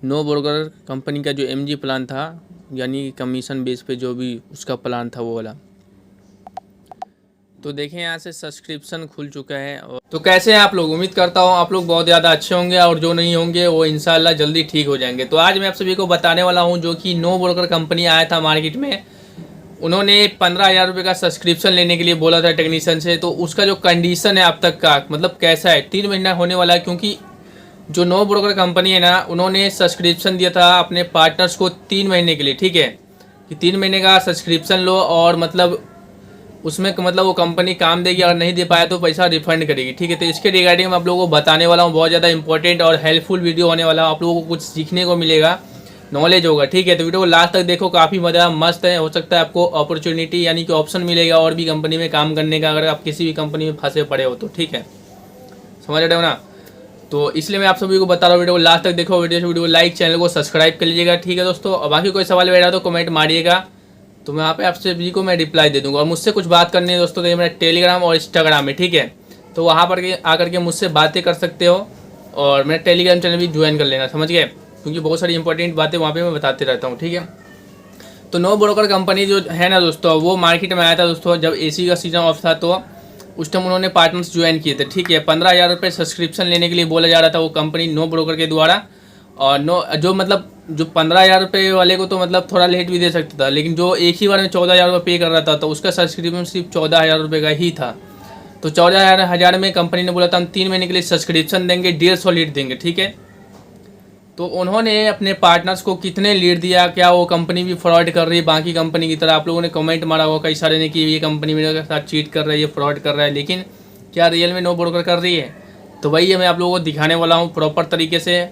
No broker company का जो MG plan था, यानी कमीशन बेस पे जो भी उसका प्लान था वो वाला। तो देखें यहाँ से सब्सक्रिप्शन खुल चुका है। और तो कैसे हैं आप लोग? उम्मीद करता हूँ आप लोग बहुत ज़्यादा अच्छे होंगे और जो नहीं होंगे वो इंशाल्लाह जल्दी ठीक हो जाएंगे। तो आज मैं आप सभी को बताने वाला हूँ जो कि नो ब्रोकर कंपनी आया था मार्केट में। उन्होंने 15,000 रुपये का सब्सक्रिप्शन लेने के लिए बोला था टेक्नीशियन से। तो उसका जो कंडीशन है अब तक का, मतलब कैसा है, 3 महीना होने वाला है। क्योंकि जो नो ब्रोकर कंपनी है ना, उन्होंने सब्सक्रिप्शन दिया था अपने पार्टनर्स को 3 महीने के लिए, ठीक है, कि 3 महीने का सब्सक्रिप्शन लो और मतलब उसमें मतलब वो कंपनी काम देगी, अगर नहीं दे पाया तो पैसा रिफंड करेगी, ठीक है। तो इसके रिगार्डिंग मैं आप लोगों को बताने वाला हूँ। बहुत ज़्यादा इंपॉर्टेंट और हेल्पफुल वीडियो होने वाला है। आप लोगों को कुछ सीखने को मिलेगा, नॉलेज होगा, ठीक है। तो वीडियो को लास्ट तक देखो, काफ़ी मज़ा मस्त है। हो सकता है आपको अपॉर्चुनिटी यानी कि ऑप्शन मिलेगा और भी कंपनी में काम करने का, अगर आप किसी भी कंपनी में फंसे पड़े हो तो, ठीक है। समझ रहे हो ना? तो इसलिए मैं आप सभी को बता रहा हूँ, वीडियो को लास्ट तक देखो। वीडियो को लाइक, चैनल को सब्सक्राइब कर लीजिएगा, ठीक है दोस्तों। और बाकी कोई सवाल वगैरह तो कमेंट मारिएगा, तो मैं वहाँ पे आप सभी को मैं रिप्लाई दे दूँगा। और मुझसे कुछ बात करनी है दोस्तों, तो ये मेरा टेलीग्राम और इंस्टाग्राम है, ठीक है। तो वहाँ पर आकर के मुझसे बातें कर सकते हो और मेरा टेलीग्राम चैनल भी ज्वाइन कर लेना, समझ गए? क्योंकि बहुत सारी इंपॉर्टेंट बातें वहाँ पे मैं बताते रहता हूँ, ठीक है। तो नो ब्रोकर कंपनी जो है ना दोस्तों, वो मार्केट में आया था दोस्तों जब एसी का सीजन ऑफ था। तो उस टाइम उन्होंने पार्टनर्स ज्वाइन किए थे, ठीक है। 15,000 रुपये सब्सक्रिप्शन लेने के लिए बोला जा रहा था वो कंपनी नो ब्रोकर के द्वारा। और नो जो मतलब जो 15,000 रुपये वाले को तो मतलब थोड़ा लेट भी दे सकता था, लेकिन जो एक ही बार में 14,000 रुपये पे कर रहा था तो उसका सब्सक्रिप्शन सिर्फ 14,000 रुपये का ही था। तो 14,000 में कंपनी ने बोला था हम 3 महीने के लिए सब्सक्रिप्शन देंगे, 150 लीड देंगे, ठीक है। तो उन्होंने अपने पार्टनर्स को कितने लीड दिया, क्या वो कंपनी भी फ्रॉड कर रही है बाकी कंपनी की तरह? आप लोगों ने कमेंट मारा होगा कई सारे ने कि ये कंपनी मेरे साथ चीट कर रही है, फ्रॉड कर रहा है, लेकिन क्या रियल में नो ब्रोकर कर रही है? तो वही मैं आप लोगों को दिखाने वाला हूँ प्रॉपर तरीके से।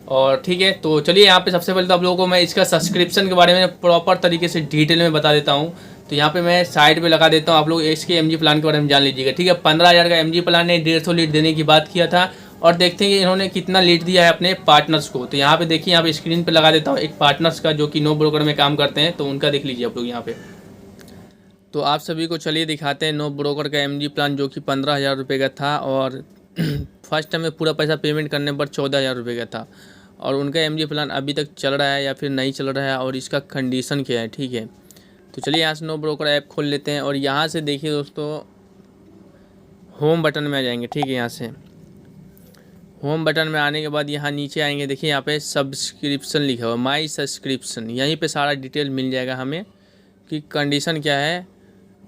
और ठीक है, तो चलिए यहाँ पे सबसे पहले तो आप लोगों को मैं इसका सब्सक्रिप्शन के बारे में प्रॉपर तरीके से डिटेल में बता देता हूँ। तो यहाँ पे मैं साइड पे लगा देता हूँ, आप लोग इसके एमजी प्लान के बारे में जान लीजिएगा, ठीक है। 15,000 का एमजी प्लान ने 150 लीड देने की बात किया था। और देखते हैं कि इन्होंने कितना लीड दिया है अपने पार्टनर्स को। तो यहाँ पे देखिए, यहाँ पे स्क्रीन पे लगा देता हूँ एक पार्टनर्स का जो कि नो ब्रोकर में काम करते हैं, तो उनका देख लीजिए आप लोग यहाँ पे। तो आप सभी को चलिए दिखाते हैं नो ब्रोकर का एमजी प्लान जो कि 15,000 रुपये का था। और फर्स्ट टाइम में पूरा पैसा पेमेंट करने पर 14,000 रुपये का था। और उनका एमजी प्लान अभी तक चल रहा है या फिर नहीं चल रहा है और इसका कंडीशन क्या है, ठीक है। तो चलिए यहाँ से नो ब्रोकर ऐप खोल लेते हैं और यहाँ से देखिए दोस्तों, होम बटन में आ जाएंगे, ठीक है। यहाँ से होम बटन में आने के बाद यहाँ नीचे आएंगे, देखिए यहाँ पे सब्सक्रिप्शन लिखा हुआ, माई सब्सक्रिप्शन। यहीं पे सारा डिटेल मिल जाएगा हमें कि कंडीशन क्या है।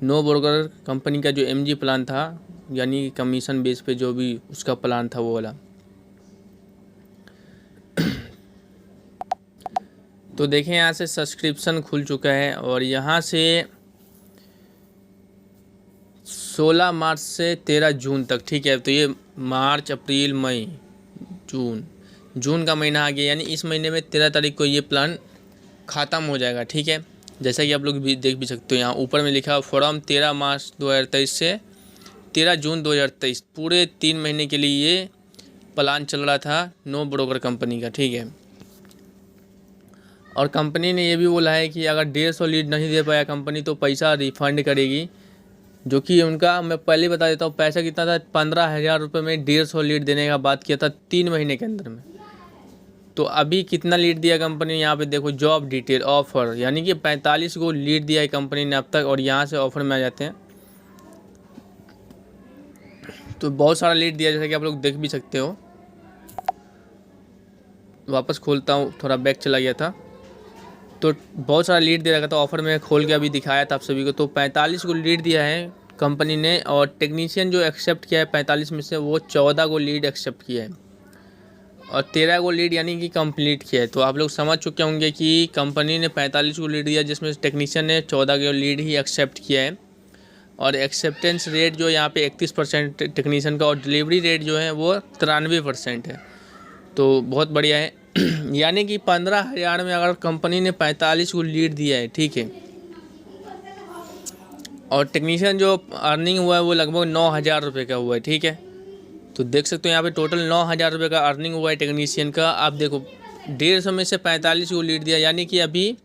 नो ब्रोकर कंपनी का जो एमजी प्लान था, यानी कमीशन बेस पे जो भी उसका प्लान था वो वाला। तो देखें यहाँ से सब्सक्रिप्शन खुल चुका है और यहाँ से 16 मार्च से 13 जून तक, ठीक है। तो ये मार्च, अप्रैल, मई, जून का महीना आ गया, यानी इस महीने में 13 तारीख को ये प्लान ख़त्म हो जाएगा, ठीक है। जैसा कि आप लोग भी देख भी सकते हो, यहाँ ऊपर में लिखा फ्रॉम 13 मार्च 2023 से 13 जून 2023, पूरे 3 महीने के लिए ये प्लान चल रहा था नो ब्रोकर कंपनी का, ठीक है। और कंपनी ने ये भी बोला है कि अगर 150 लीड नहीं दे पाया कंपनी तो पैसा रिफंड करेगी, जो कि उनका मैं पहले बता देता हूँ पैसा कितना था। 15,000 रुपये में 150 लीड देने का बात किया था 3 महीने के अंदर में। तो अभी कितना लीड दिया कंपनी ने, यहाँ पे देखो जॉब डिटेल ऑफर, यानी कि 45 को लीड दिया है कंपनी ने अब तक। और यहाँ से ऑफर में आ जाते हैं तो बहुत सारा लीड दिया, जैसा कि आप लोग देख भी सकते हो। वापस खोलता हूँ, थोड़ा बैक चला गया था। तो बहुत सारा लीड दे रखा था ऑफर में, खोल के अभी दिखाया था आप सभी को। तो 45 को लीड दिया है कंपनी ने और टेक्नीशियन जो एक्सेप्ट किया है 45 में से वो 14 को लीड एक्सेप्ट किया है और 13 को लीड यानी कि कंप्लीट किया है। तो आप लोग समझ चुके होंगे कि कंपनी ने 45 को लीड दिया जिसमें टेक्नीशियन ने 14 को लीड ही एक्सेप्ट किया है। और एक्सेप्टेंस रेट जो यहाँ पे 31% टेक्नीशियन का और डिलीवरी रेट जो है वो 93% है। तो बहुत बढ़िया है। यानी कि 15,000 में अगर कंपनी ने 45 को लीड दिया है, ठीक है, और टेक्नीशियन जो अर्निंग हुआ है वो लगभग 9,000 रुपये का हुआ है, ठीक है। तो देख सकते हो यहाँ पे टोटल 9,000 रुपये का अर्निंग हुआ है टेक्नीशियन का। आप देखो 150 में से 45 को लीड दिया, यानी कि अभी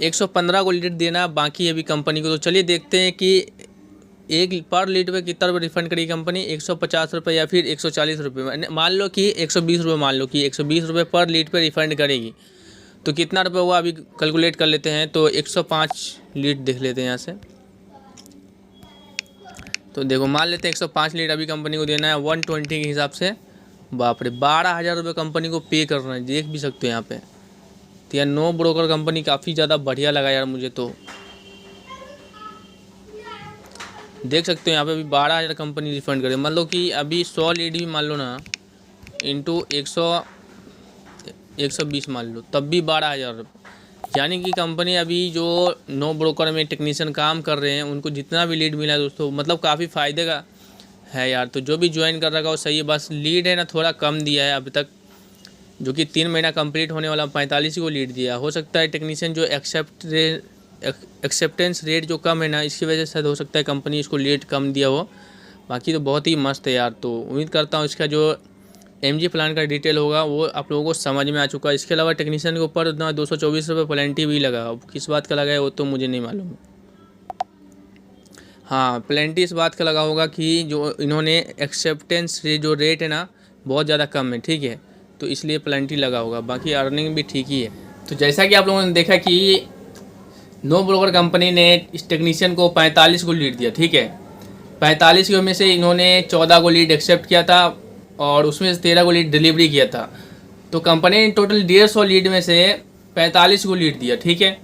115 को लीड देना बाकी है अभी कंपनी को। तो चलिए देखते हैं कि एक पर लीड पे कितना रुपये रिफंड करेगी कंपनी, 150 रुपये या फिर 140 रुपये, मान लो कि 120 रुपये, मान लो कि 120 रुपये पर लीड पे रिफंड करेगी। तो कितना रुपये हुआ अभी कैलकुलेट कर लेते हैं। तो 105 लीड देख लेते हैं यहाँ से। तो देखो मान लेते हैं 105 लीड अभी कंपनी को देना है 120 के हिसाब से। बाप रे, 12,000 रुपये कंपनी को पे करना है, देख भी सकते हो यहाँ पे। तो यार नो ब्रोकर कंपनी काफ़ी ज़्यादा बढ़िया लगा यार मुझे। तो देख सकते हो यहाँ पे अभी 12,000 कंपनी रिफंड करे। मान लो कि अभी 100 लीड भी मान लो ना, इंटू 120 मान लो, तब भी 12,000 रुपये। यानी कि कंपनी अभी जो नो ब्रोकर में टेक्नीशियन काम कर रहे हैं उनको जितना भी लीड मिला है दोस्तों, मतलब काफ़ी फ़ायदे का है यार। तो जो भी ज्वाइन कर रखा हो सही है, बस लीड है ना थोड़ा कम दिया है अभी तक, जो कि 3 महीना कंप्लीट होने वाला 45 को लीड दिया। हो सकता है टेक्नीशियन जो एक्सेप्टेंस रेट जो कम है ना, इसकी वजह से हो सकता है कंपनी इसको लीड कम दिया हो। बाकी तो बहुत ही मस्त है यार। तो उम्मीद करता हूँ इसका जो MG प्लान का डिटेल होगा वो आप लोगों को समझ में आ चुका है। इसके अलावा टेक्नीशियन के ऊपर ना 224 रुपये प्लेंटी भी लगा, अब किस बात का लगा है वो तो मुझे नहीं मालूम। हाँ, प्लेंटी इस बात का लगा होगा कि जो इन्होंने एक्सेप्टेंस जो रेट है ना बहुत ज़्यादा कम है, ठीक है, तो इसलिए प्लेंटी लगा होगा। बाकी अर्निंग भी ठीक ही है। तो जैसा कि आप लोगों ने देखा कि नो ब्रोकर कंपनी ने इस टेक्नीशियन को 45 को लीड दिया, ठीक है। 45 के में से इन्होंने 14 को लीड एक्सेप्ट किया था और उसमें से 13 को लीड डिलीवरी किया था। तो कंपनी ने टोटल 150 लीड में से 45 को लीड दिया, ठीक है।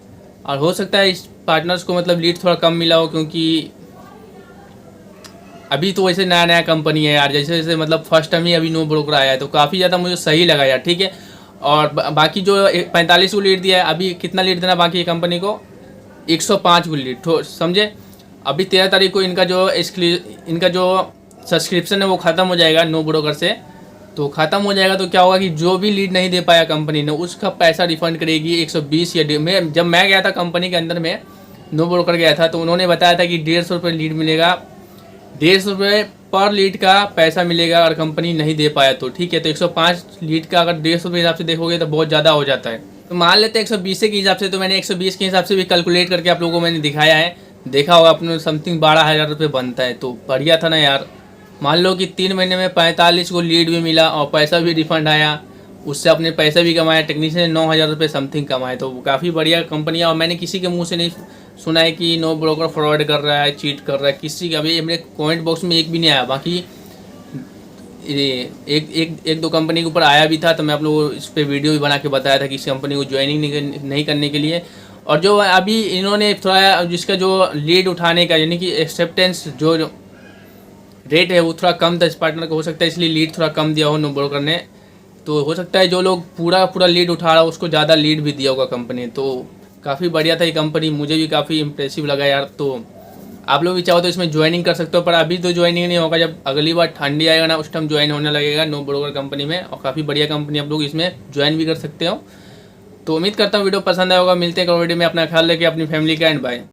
और हो सकता है इस पार्टनर्स को मतलब लीड थोड़ा कम मिला हो, क्योंकि अभी तो वैसे नया नया कंपनी है यार, जैसे जैसे मतलब फर्स्ट टाइम ही अभी नो ब्रोकर आया है। तो काफ़ी ज़्यादा मुझे सही लगा यार, ठीक है। और बाकी जो 45 को लीड दिया है, अभी कितना लीड देना बाकी है कंपनी को, 105 को लीड, समझे। अभी 13 तारीख को इनका जो सब्सक्रिप्शन है वो ख़त्म हो जाएगा नो ब्रोकर से। तो ख़त्म हो जाएगा तो क्या होगा कि जो भी लीड नहीं दे पाया कंपनी ने उसका पैसा रिफंड करेगी 120 या जब मैं गया था कंपनी के अंदर में, नो ब्रोकर गया था, तो उन्होंने बताया था कि 150 रुपये लीड मिलेगा, 150 रुपये पर लीड का पैसा मिलेगा अगर कंपनी नहीं दे पाया तो, ठीक है। तो 105 लीड का अगर 150 रुपये हिसाब से देखोगे तो बहुत ज़्यादा हो जाता है। तो मान लेते हैं 120 के हिसाब से। तो मैंने 120 के हिसाब से भी कैलकुलेट करके आप लोगों को मैंने दिखाया है, देखा होगा अपने समथिंग 12,000 रुपये बनता है। तो बढ़िया था ना यार। मान लो कि 3 महीने में 45 को लीड भी मिला और पैसा भी रिफंड आया, उससे अपने पैसे भी कमाया, टेक्नीशियन ने 9,000 रुपये समथिंग कमाए। तो काफ़ी बढ़िया कंपनी है। और मैंने किसी के मुंह से नहीं सुना है कि नो ब्रोकर फ्रॉड कर रहा है, चीट कर रहा है, किसी का भी मेरे कमेंट बॉक्स में एक भी नहीं आया। बाकी एक दो कंपनी के ऊपर आया भी था, तो मैं आप लोगों को इस पर वीडियो भी बना के बताया था कि इस कंपनी को ज्वाइनिंग नहीं करने के लिए। और जो अभी इन्होंने थोड़ा जिसका जो लीड उठाने का यानी कि एक्सेप्टेंस जो रेट है वो थोड़ा कम था इस पार्टनर को, हो सकता है इसलिए लीड थोड़ा कम दिया हो नो ब्रोकर ने। तो हो सकता है जो लोग पूरा लीड उठा रहा हो उसको ज़्यादा लीड भी दिया होगा कंपनी। तो काफ़ी बढ़िया था ये कंपनी, मुझे भी काफ़ी इंप्रेसिव लगा यार। तो आप लोग भी चाहो तो इसमें ज्वाइनिंग कर सकते हो, पर अभी तो ज्वाइनिंग नहीं होगा, जब अगली बार ठंडी आएगा ना उस टाइम ज्वाइन होने लगेगा नो ब्रोकर कंपनी में। और काफ़ी बढ़िया कंपनी, आप लोग इसमें ज्वाइन भी कर सकते हो। तो उम्मीद करता हूँ वीडियो पसंद आया होगा। मिलते हैं एक और वीडियो में, अपना ख्याल रखिए, अपनी फैमिली का, एंड बाय।